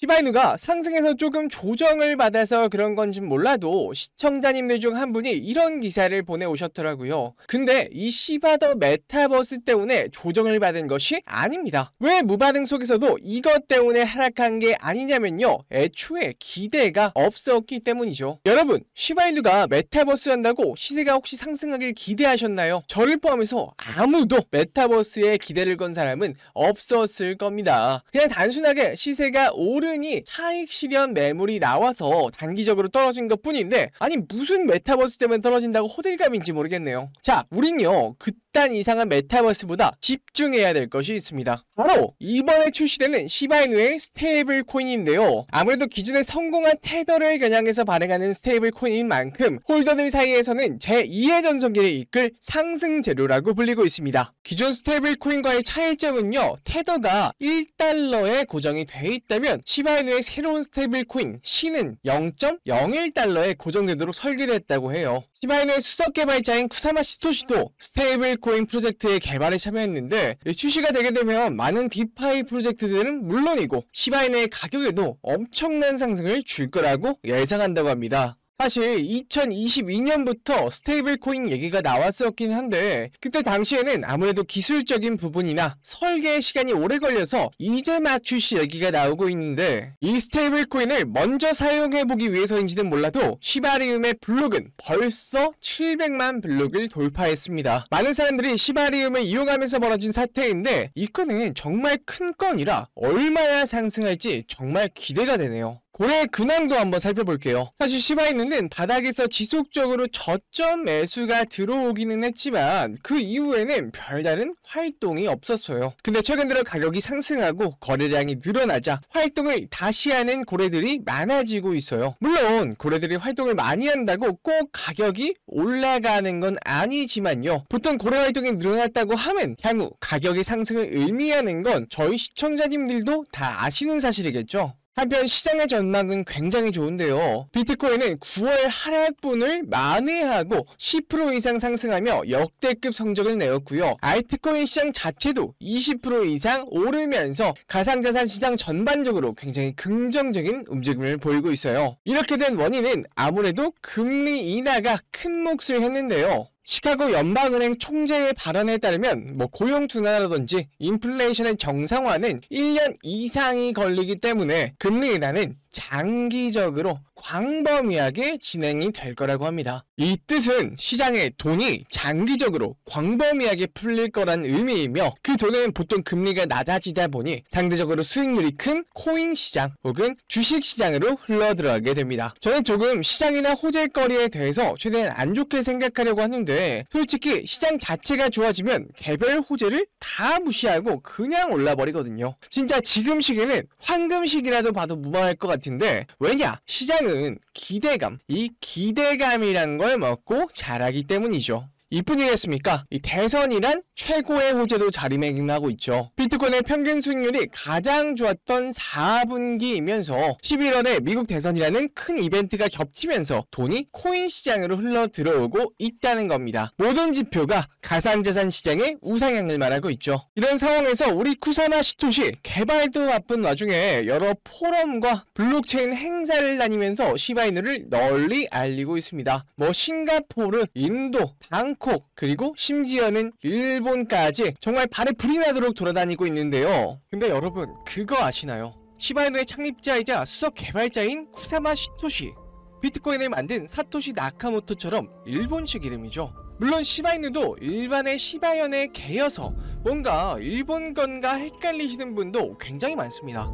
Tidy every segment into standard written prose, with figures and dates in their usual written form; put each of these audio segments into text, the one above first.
시바이누가 상승해서 조금 조정을 받아서 그런 건진 몰라도 시청자님들 중 한 분이 이런 기사를 보내오셨더라고요. 근데 이 시바더 메타버스 때문에 조정을 받은 것이 아닙니다. 왜 무반응 속에서도 이것 때문에 하락한 게 아니냐면요, 애초에 기대가 없었기 때문이죠. 여러분, 시바이누가 메타버스 한다고 시세가 혹시 상승하길 기대하셨나요? 저를 포함해서 아무도 메타버스에 기대를 건 사람은 없었을 겁니다. 그냥 단순하게 시세가 오르니 차익 실현 매물이 나와서 단기적으로 떨어진 것 뿐인데, 아니 무슨 메타버스 때문에 떨어진다고 호들갑인지 모르겠네요. 자, 우린요 그딴 이상한 메타버스보다 집중해야 될 것이 있습니다. 바로 이번에 출시되는 시바이누의 스테이블 코인인데요. 아무래도 기존에 성공한 테더를 겨냥해서 발행하는 스테이블 코인인 만큼 홀더들 사이에서는 제2의 전성기를 이끌 상승 재료라고 불리고 있습니다. 기존 스테이블 코인과의 차이점은요, 테더가 1달러에 고정이 돼 있다면 시바이누의 새로운 스테이블 코인 시는 0.01달러에 고정되도록 설계됐다고 해요. 시바이누의 수석 개발자인 쿠사마 시토시도 스테이블 코인 프로젝트의 개발에 참여했는데, 출시가 되게 되면 많은 디파이 프로젝트들은 물론이고 시바이누의 가격에도 엄청난 상승을 줄 거라고 예상한다고 합니다. 사실 2022년부터 스테이블 코인 얘기가 나왔었긴 한데, 그때 당시에는 아무래도 기술적인 부분이나 설계 시간이 오래 걸려서 이제 막 출시 얘기가 나오고 있는데, 이 스테이블 코인을 먼저 사용해보기 위해서인지는 몰라도 시바리움의 블록은 벌써 700만 블록을 돌파했습니다. 많은 사람들이 시바리움을 이용하면서 벌어진 사태인데, 이 건은 정말 큰 건이라 얼마나 상승할지 정말 기대가 되네요. 고래의 근황도 한번 살펴볼게요. 사실 시바이누는 바닥에서 지속적으로 저점 매수가 들어오기는 했지만 그 이후에는 별다른 활동이 없었어요. 근데 최근 들어 가격이 상승하고 거래량이 늘어나자 활동을 다시 하는 고래들이 많아지고 있어요. 물론 고래들이 활동을 많이 한다고 꼭 가격이 올라가는 건 아니지만요, 보통 고래 활동이 늘어났다고 하면 향후 가격의 상승을 의미하는 건 저희 시청자님들도 다 아시는 사실이겠죠. 한편 시장의 전망은 굉장히 좋은데요. 비트코인은 9월 하락분을 만회하고 10% 이상 상승하며 역대급 성적을 내었고요. 알트코인 시장 자체도 20% 이상 오르면서 가상자산 시장 전반적으로 굉장히 긍정적인 움직임을 보이고 있어요. 이렇게 된 원인은 아무래도 금리 인하가 큰 몫을 했는데요. 시카고 연방은행 총재의 발언에 따르면 고용 둔화라든지 인플레이션의 정상화는 1년 이상이 걸리기 때문에 금리 인하는 장기적으로 광범위하게 진행이 될 거라고 합니다. 이 뜻은 시장에 돈이 장기적으로 광범위하게 풀릴 거란 의미이며, 그 돈은 보통 금리가 낮아지다 보니 상대적으로 수익률이 큰 코인 시장 혹은 주식 시장으로 흘러들어가게 됩니다. 저는 조금 시장이나 호재거리에 대해서 최대한 안 좋게 생각하려고 하는데, 솔직히 시장 자체가 좋아지면 개별 호재를 다 무시하고 그냥 올라버리거든요. 진짜 지금 시기는 황금 시기라도 봐도 무방할 것 같은데, 왜냐? 시장은 기대감, 이 기대감이란 걸 먹고 자라기 때문이죠. 이뿐이겠습니까? 이 대선이란 최고의 호재도 자리매김하고 있죠. 비트코인의 평균 수익률이 가장 좋았던 4분기이면서 11월에 미국 대선이라는 큰 이벤트가 겹치면서 돈이 코인 시장으로 흘러 들어오고 있다는 겁니다. 모든 지표가 가상자산 시장의 우상향을 말하고 있죠. 이런 상황에서 우리 쿠사마 시토시 개발도 바쁜 와중에 여러 포럼과 블록체인 행사를 다니면서 시바이누를 널리 알리고 있습니다. 싱가포르, 인도, 방콕, 그리고 심지어는 일본까지 정말 발에 불이 나도록 돌아다니고 있는데요. 근데 여러분, 그거 아시나요? 시바이누의 창립자이자 수석 개발자인 쿠사마 시토시, 비트코인을 만든 사토시 나카모토처럼 일본식 이름이죠. 물론 시바이누도 일반의 시바연의 개여서 뭔가 일본 건가 헷갈리시는 분도 굉장히 많습니다.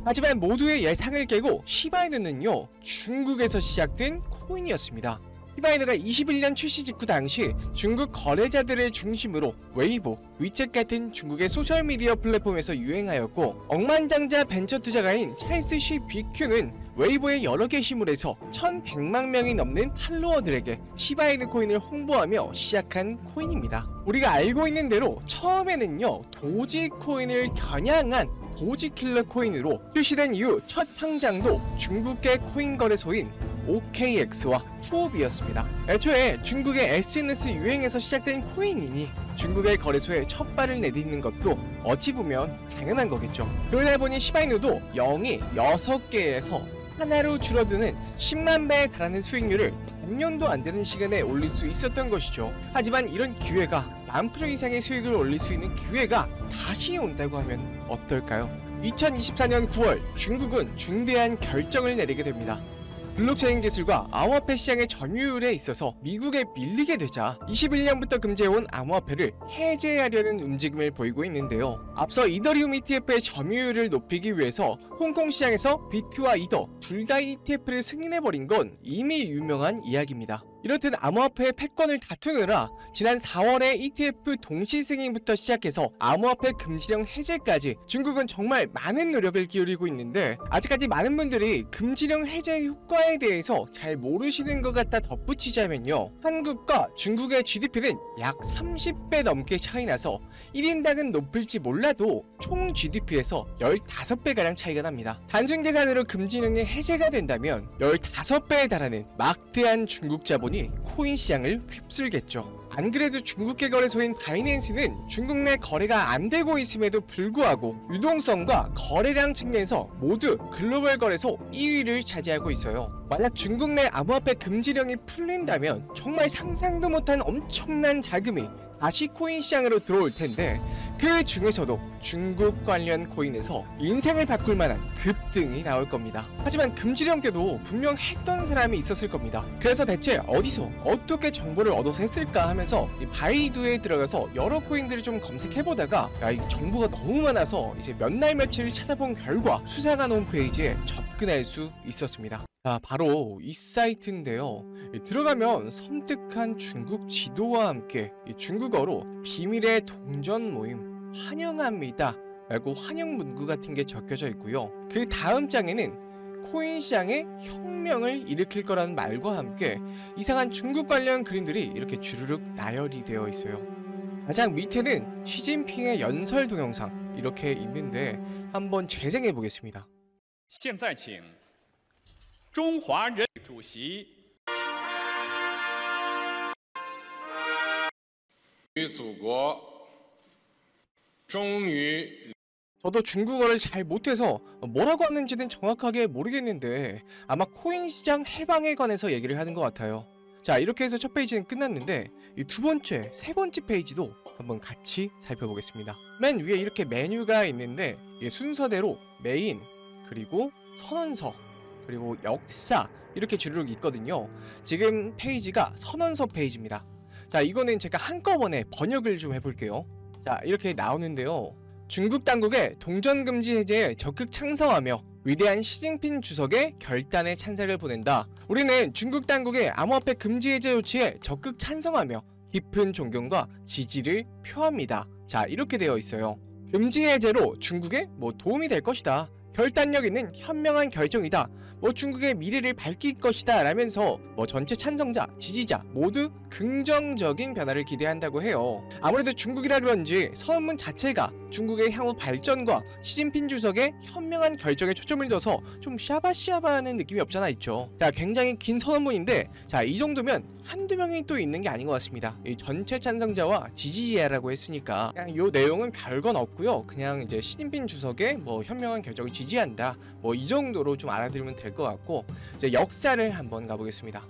하지만 모두의 예상을 깨고 시바이누는요, 중국에서 시작된 코인이었습니다. 시바이누가 21년 출시 직후 당시 중국 거래자들을 중심으로 웨이보, 위챗 같은 중국의 소셜미디어 플랫폼에서 유행하였고, 억만장자 벤처 투자가인 찰스 시 비큐는 웨이보의 여러 게시물에서 1100만 명이 넘는 팔로워들에게 시바이누 코인을 홍보하며 시작한 코인입니다. 우리가 알고 있는 대로 처음에는요, 도지 코인을 겨냥한 도지킬러 코인으로 출시된 이후 첫 상장도 중국계 코인 거래소인 OKX와 후오비였습니다. 애초에 중국의 SNS 유행에서 시작된 코인이니 중국의 거래소에 첫 발을 내딛는 것도 어찌 보면 당연한 거겠죠. 그러다 보니 시바이누도 0이 6개에서 하나로 줄어드는 10만 배에 달하는 수익률을 반년도 안 되는 시간에 올릴 수 있었던 것이죠. 하지만 이런 기회가 10,000% 이상의 수익을 올릴 수 있는 기회가 다시 온다고 하면 어떨까요? 2024년 9월 중국은 중대한 결정을 내리게 됩니다. 블록체인 기술과 암호화폐 시장의 점유율에 있어서 미국에 밀리게 되자 21년부터 금지해온 암호화폐를 해제하려는 움직임을 보이고 있는데요. 앞서 이더리움 ETF의 점유율을 높이기 위해서 홍콩 시장에서 비트와 이더 둘 다 ETF를 승인해버린 건 이미 유명한 이야기입니다. 이렇듯 암호화폐의 패권을 다투느라 지난 4월에 ETF 동시 승인부터 시작해서 암호화폐 금지령 해제까지 중국은 정말 많은 노력을 기울이고 있는데 아직까지 많은 분들이 금지령 해제 효과에 대해서 잘 모르시는 것 같다 덧붙이자면요. 한국과 중국의 GDP는 약 30배 넘게 차이 나서 1인당은 높을지 몰라도 총 GDP에서 15배가량 차이가 납니다. 단순 계산으로 금지령이 해제가 된다면 15배에 달하는 막대한 중국 자본이 코인 시장을 휩쓸겠죠. 안 그래도 중국계 거래소인 바이낸스는 중국 내 거래가 안 되고 있음에도 불구하고 유동성과 거래량 측면에서 모두 글로벌 거래소 2위를 차지하고 있어요. 만약 중국 내 암호화폐 금지령이 풀린다면 정말 상상도 못한 엄청난 자금이 다시 코인 시장으로 들어올 텐데 그 중에서도 중국 관련 코인에서 인생을 바꿀 만한 급등이 나올 겁니다. 하지만 금지령 때도 분명 했던 사람이 있었을 겁니다. 그래서 대체 어디서 어떻게 정보를 얻어서 했을까 하면서 이 바이두에 들어가서 여러 코인들을 좀 검색해보다가 이 정보가 너무 많아서 이제 몇 날 며칠을 찾아본 결과 수상한 홈페이지에 접근할 수 있었습니다. 바로 이 사이트인데요. 들어가면 섬뜩한 중국 지도와 함께 중국어로 비밀의 동전 모임 환영합니다 라고 환영 문구 같은 게 적혀져 있고요. 그 다음 장에는 코인 시장에 혁명을 일으킬 거라는 말과 함께 이상한 중국 관련 그림들이 이렇게 주르륵 나열이 되어 있어요. 가장 밑에는 시진핑의 연설 동영상 이렇게 있는데 한번 재생해 보겠습니다. 现在请中华人民主席与祖国终于 저도 중국어를 잘 못해서 뭐라고 하는지는 정확하게 모르겠는데 아마 코인 시장 해방에 관해서 얘기를 하는 것 같아요. 자, 이렇게 해서 첫 페이지는 끝났는데 이 두 번째, 세 번째 페이지도 한번 같이 살펴보겠습니다. 맨 위에 이렇게 메뉴가 있는데 이게 순서대로 메인, 그리고 선언서, 그리고 역사 이렇게 주르륵 있거든요. 지금 페이지가 선언서 페이지입니다. 자, 이거는 제가 한꺼번에 번역을 좀 해볼게요. 자, 이렇게 나오는데요. 중국 당국의 동전 금지 해제에 적극 찬성하며 위대한 시진핑 주석의 결단에 찬사를 보낸다. 우리는 중국 당국의 암호화폐 금지 해제 조치에 적극 찬성하며 깊은 존경과 지지를 표합니다. 자, 이렇게 되어 있어요. 금지 해제로 중국에 도움이 될 것이다. 결단력 있는 현명한 결정이다. 중국의 미래를 밝힐 것이다 라면서 전체 찬성자, 지지자 모두 긍정적인 변화를 기대한다고 해요. 아무래도 중국이라 그런지 선언문 자체가 중국의 향후 발전과 시진핑 주석의 현명한 결정에 초점을 둬서 좀 샤바샤바하는 느낌이 없잖아 있죠. 자, 굉장히 긴 선언문인데 자, 이 정도면 한두 명이 또 있는 게 아닌 것 같습니다. 이 전체 찬성자와 지지자라고 했으니까 그냥 요 내용은 별건 없고요. 그냥 이제 시진핑 주석의 현명한 결정을 지지한다. 이 정도로 좀 알아들으면 될 것 같고 이제 역사를 한번 가보겠습니다.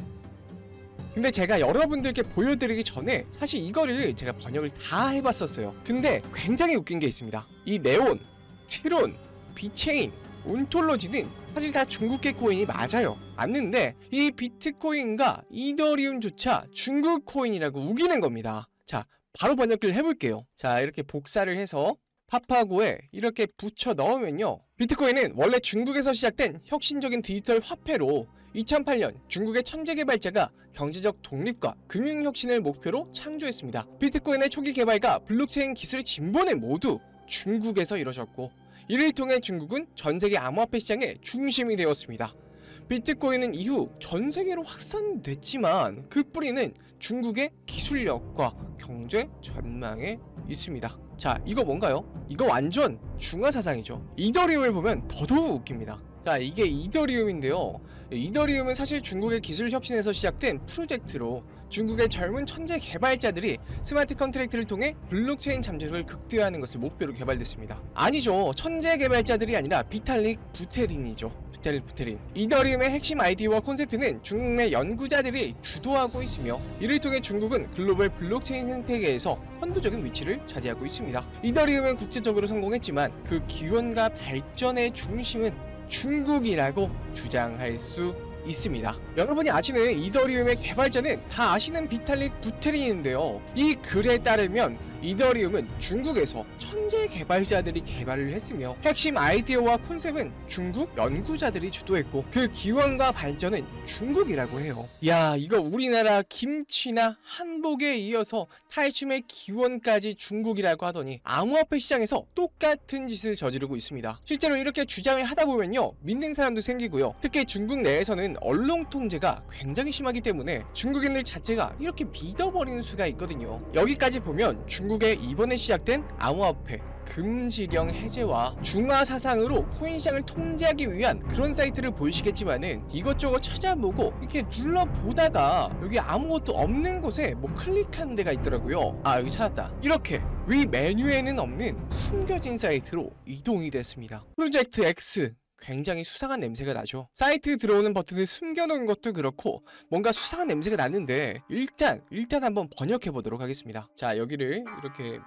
근데 제가 여러분들께 보여드리기 전에 사실 이거를 제가 번역을 다 해봤었어요. 근데 굉장히 웃긴 게 있습니다. 이 네온, 트론, 비체인, 온톨로지는 사실 다 중국계 코인이 맞아요. 맞는데 이 비트코인과 이더리움조차 중국 코인이라고 우기는 겁니다. 자, 바로 번역을 해볼게요. 자, 이렇게 복사를 해서 파파고에 이렇게 붙여 넣으면요. 비트코인은 원래 중국에서 시작된 혁신적인 디지털 화폐로 2008년 중국의 천재 개발자가 경제적 독립과 금융혁신을 목표로 창조했습니다. 비트코인의 초기 개발과 블록체인 기술의 진보는 모두 중국에서 이루어졌고 이를 통해 중국은 전세계 암호화폐 시장의 중심이 되었습니다. 비트코인은 이후 전세계로 확산됐지만 그 뿌리는 중국의 기술력과 경제 전망에 있습니다. 자, 이거 뭔가요? 이거 완전 중화사상이죠. 이더리움을 보면 더더욱 웃깁니다. 자, 이게 이더리움인데요. 이더리움은 사실 중국의 기술 혁신에서 시작된 프로젝트로 중국의 젊은 천재 개발자들이 스마트 컨트랙트를 통해 블록체인 잠재력을 극대화하는 것을 목표로 개발됐습니다. 아니죠. 천재 개발자들이 아니라 비탈릭 부테린이죠. 비탈릭 부테린. 이더리움의 핵심 아이디어와 콘셉트는 중국 내 연구자들이 주도하고 있으며 이를 통해 중국은 글로벌 블록체인 생태계에서 선도적인 위치를 차지하고 있습니다. 이더리움은 국제적으로 성공했지만 그 기원과 발전의 중심은 중국이라고 주장할 수 있습니다. 여러분이 아시는 이더리움의 개발자는 다 아시는 비탈릭 부테린인데요. 이 글에 따르면 이더리움은 중국에서 천재 개발자들이 개발을 했으며 핵심 아이디어와 콘셉트는 중국 연구자들이 주도했고 그 기원과 발전은 중국이라고 해요. 야, 이거 우리나라 김치나 한복에 이어서 탈춤의 기원까지 중국이라고 하더니 암호화폐 시장에서 똑같은 짓을 저지르고 있습니다. 실제로 이렇게 주장을 하다 보면요, 믿는 사람도 생기고요. 특히 중국 내에서는 언론 통제가 굉장히 심하기 때문에 중국인들 자체가 이렇게 믿어버리는 수가 있거든요. 여기까지 보면 중국의 이번에 시작된 암호화폐 금지령 해제와 중화 사상으로 코인 시장을 통제하기 위한 그런 사이트를 보이시겠지만은 이것저것 찾아보고 이렇게 눌러보다가 여기 아무것도 없는 곳에 뭐 클릭하는 데가 있더라고요. 아, 여기 찾았다. 이렇게 위 메뉴에는 없는 숨겨진 사이트로 이동이 됐습니다. 프로젝트 X, 굉장히 수상한 냄새가 나죠. 사이트 들어오는 버튼을 숨겨놓은 것도 그렇고 뭔가 수상한 냄새가 나는데 일단 한번 번역해 보도록 하겠습니다. 자, 여기를 이렇게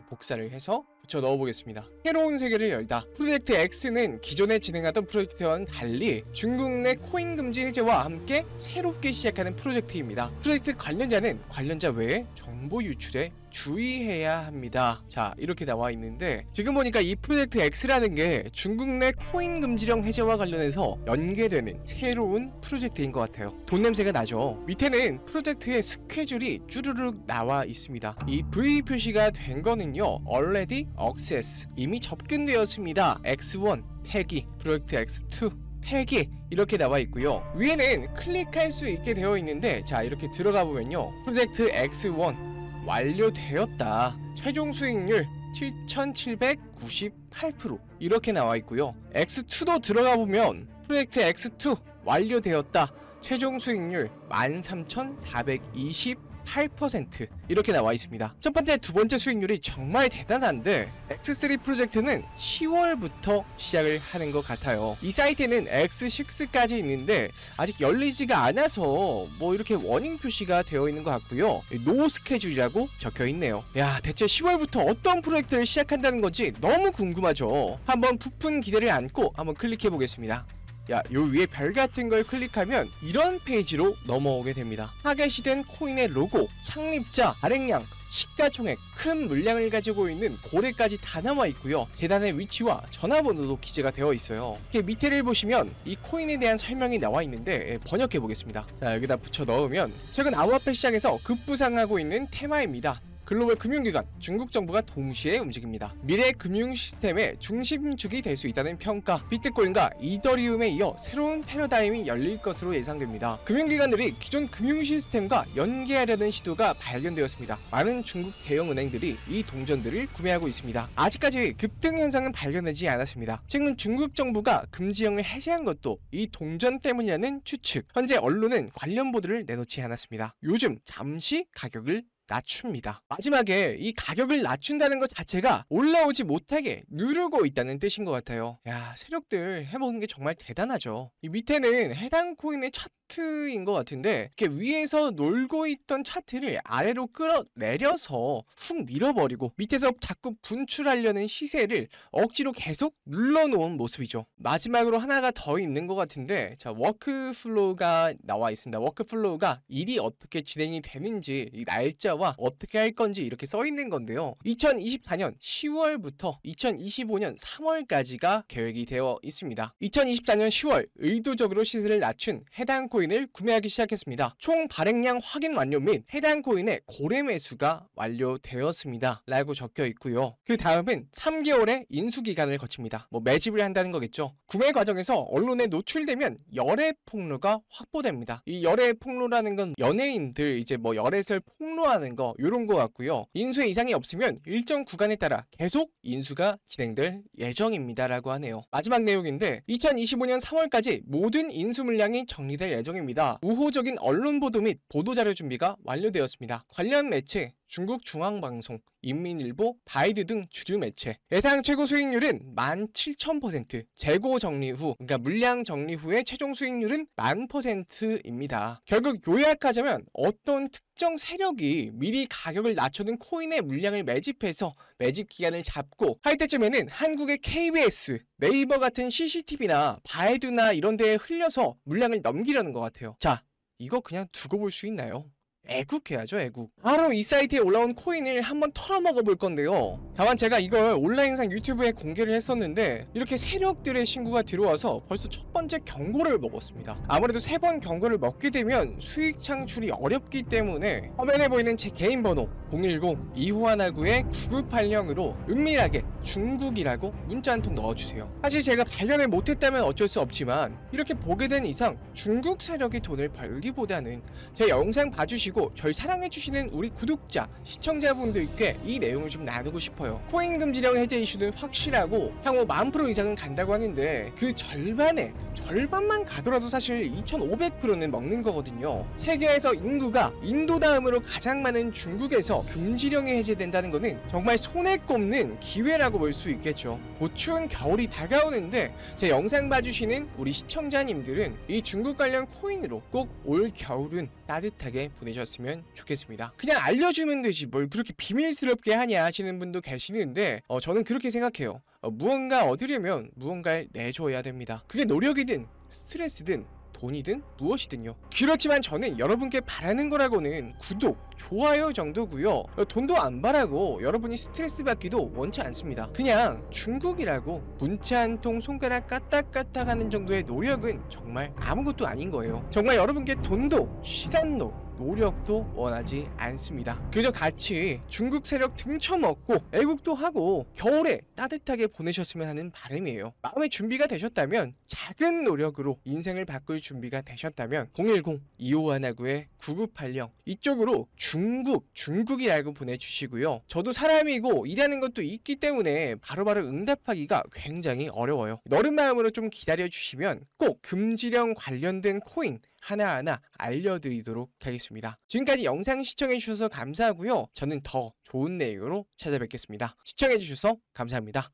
복사를 해서 붙여 넣어 보겠습니다. 새로운 세계를 열다. 프로젝트 X는 기존에 진행하던 프로젝트와는 달리 중국 내 코인 금지 해제와 함께 새롭게 시작하는 프로젝트입니다. 프로젝트 관련자는 관련자 외에 정보 유출에 주의해야 합니다. 자, 이렇게 나와 있는데 지금 보니까 이 프로젝트 X라는 게 중국 내 코인 금지령 해제와 관련해서 연계되는 새로운 프로젝트인 것 같아요. 돈 냄새가 나죠. 밑에는 프로젝트의 스케줄이 쭈르륵 나와 있습니다. 이 V 표시가 된 거는요, already access, 이미 접근되었습니다. X1 폐기, 프로젝트 X2 폐기, 이렇게 나와 있고요. 위에는 클릭할 수 있게 되어 있는데, 자, 이렇게 들어가 보면요, 프로젝트 X1 완료되었다. 최종 수익률 7,798% 이렇게 나와 있고요. X2도 들어가 보면 프로젝트 X2 완료되었다. 최종 수익률 13,428% 이렇게 나와 있습니다. 첫 번째, 두 번째 수익률이 정말 대단한데 X3 프로젝트는 10월부터 시작을 하는 것 같아요. 이 사이트에는 X6까지 있는데 아직 열리지가 않아서 뭐 이렇게 워닝 표시가 되어 있는 것 같고요. 노 스케줄이라고 적혀 있네요. 야, 대체 10월부터 어떤 프로젝트를 시작한다는 건지 너무 궁금하죠. 한번 부푼 기대를 안고 한번 클릭해 보겠습니다. 야, 요 위에 별 같은 걸 클릭하면 이런 페이지로 넘어오게 됩니다. 타겟이된 코인의 로고, 창립자, 발행량, 시가총액, 큰 물량을 가지고 있는 고래까지 다 나와 있고요. 계단의 위치와 전화번호도 기재가 되어 있어요. 이렇게 밑에를 보시면 이 코인에 대한 설명이 나와 있는데 번역해 보겠습니다. 자, 여기다 붙여 넣으면 최근 암호화폐 시장에서 급부상하고 있는 테마입니다. 글로벌 금융기관, 중국 정부가 동시에 움직입니다. 미래 금융 시스템의 중심축이 될 수 있다는 평가, 비트코인과 이더리움에 이어 새로운 패러다임이 열릴 것으로 예상됩니다. 금융기관들이 기존 금융 시스템과 연계하려는 시도가 발견되었습니다. 많은 중국 대형은행들이 이 동전들을 구매하고 있습니다. 아직까지 급등 현상은 발견되지 않았습니다. 최근 중국 정부가 금지령을 해제한 것도 이 동전 때문이라는 추측. 현재 언론은 관련 보도를 내놓지 않았습니다. 요즘 잠시 가격을 낮춥니다. 마지막에 이 가격을 낮춘다는 것 자체가 올라오지 못하게 누르고 있다는 뜻인 것 같아요. 야, 세력들 해먹은 게 정말 대단하죠. 이 밑에는 해당 코인의 차트인 것 같은데 이렇게 위에서 놀고 있던 차트를 아래로 끌어내려서 훅 밀어버리고 밑에서 자꾸 분출하려는 시세를 억지로 계속 눌러놓은 모습이죠. 마지막으로 하나가 더 있는 것 같은데, 자, 워크플로우가 나와 있습니다. 워크플로우가 일이 어떻게 진행이 되는지, 이 날짜와 어떻게 할 건지 이렇게 써 있는 건데요. 2024년 10월부터 2025년 3월까지가 계획이 되어 있습니다. 2024년 10월 의도적으로 시세를 낮춘 해당 코인을 구매하기 시작했습니다. 총 발행량 확인 완료 및 해당 코인의 고래 매수가 완료되었습니다. 라고 적혀 있고요. 그 다음은 3개월의 인수기간을 거칩니다. 뭐 매집을 한다는 거겠죠. 구매 과정에서 언론에 노출되면 열애 폭로가 확보됩니다. 이 열애 폭로라는 건 연예인들 이제 뭐 열애설 폭로하는 한다는 거 요런 거 같고요. 인수에 이상이 없으면 일정 구간에 따라 계속 인수가 진행될 예정입니다라고 하네요. 마지막 내용인데 2025년 3월까지 모든 인수 물량이 정리될 예정입니다. 우호적인 언론 보도 및 보도자료 준비가 완료되었습니다. 관련 매체 중국 중앙방송, 인민일보, 바이두 등 주류 매체. 예상 최고 수익률은 17,000%, 재고 정리 후, 그러니까 물량 정리 후의 최종 수익률은 10,000%입니다. 결국 요약하자면 어떤 특정 세력이 미리 가격을 낮춰둔 코인의 물량을 매집해서 매집 기간을 잡고 할 때쯤에는 한국의 KBS, 네이버 같은 CCTV나 바이두나 이런 데에 흘려서 물량을 넘기려는 것 같아요. 자, 이거 그냥 두고 볼 수 있나요? 애국해야죠, 애국. 바로 이 사이트에 올라온 코인을 한번 털어먹어 볼 건데요. 다만 제가 이걸 온라인상 유튜브에 공개를 했었는데 이렇게 세력들의 신고가 들어와서 벌써 첫 번째 경고를 먹었습니다. 아무래도 3번 경고를 먹게 되면 수익 창출이 어렵기 때문에 화면에 보이는 제 개인 번호 010-2519-9980으로 은밀하게 중국이라고 문자 한 통 넣어주세요. 사실 제가 발견을 못했다면 어쩔 수 없지만 이렇게 보게 된 이상 중국 세력이 돈을 벌기보다는 제 영상 봐주시고 절 사랑해주시는 우리 구독자, 시청자분들께 이 내용을 좀 나누고 싶어요. 코인 금지령 해제 이슈는 확실하고 향후 10,000% 이상은 간다고 하는데 그 절반만 가더라도 사실 2,500%는 먹는 거거든요. 세계에서 인구가 인도 다음으로 가장 많은 중국에서 금지령이 해제된다는 거는 정말 손에 꼽는 기회라고 볼 수 있겠죠. 곧 추운 겨울이 다가오는데 제 영상 봐주시는 우리 시청자님들은 이 중국 관련 코인으로 꼭 올 겨울은 따뜻하게 보내셨으면 좋겠습니다. 그냥 알려주면 되지 뭘 그렇게 비밀스럽게 하냐 하시는 분도 계시는데 저는 그렇게 생각해요. 무언가 얻으려면 무언가를 내줘야 됩니다. 그게 노력이든 스트레스든 돈이든 무엇이든요. 그렇지만 저는 여러분께 바라는 거라고는 구독, 좋아요 정도고요. 돈도 안 바라고 여러분이 스트레스 받기도 원치 않습니다. 그냥 중국이라고 문자 한 통 손가락 까딱까딱 하는 정도의 노력은 정말 아무것도 아닌 거예요. 정말 여러분께 돈도 시간도 노력도 원하지 않습니다. 그저 같이 중국 세력 등쳐먹고 애국도 하고 겨울에 따뜻하게 보내셨으면 하는 바람이에요. 마음의 준비가 되셨다면, 작은 노력으로 인생을 바꿀 준비가 되셨다면 010-2519-9980 이쪽으로 중국이라고 보내주시고요. 저도 사람이고 일하는 것도 있기 때문에 바로바로 응답하기가 굉장히 어려워요. 너른 마음으로 좀 기다려주시면 꼭 금지령 관련된 코인 하나하나 알려드리도록 하겠습니다. 지금까지 영상 시청해주셔서 감사하고요. 저는 더 좋은 내용으로 찾아뵙겠습니다. 시청해주셔서 감사합니다.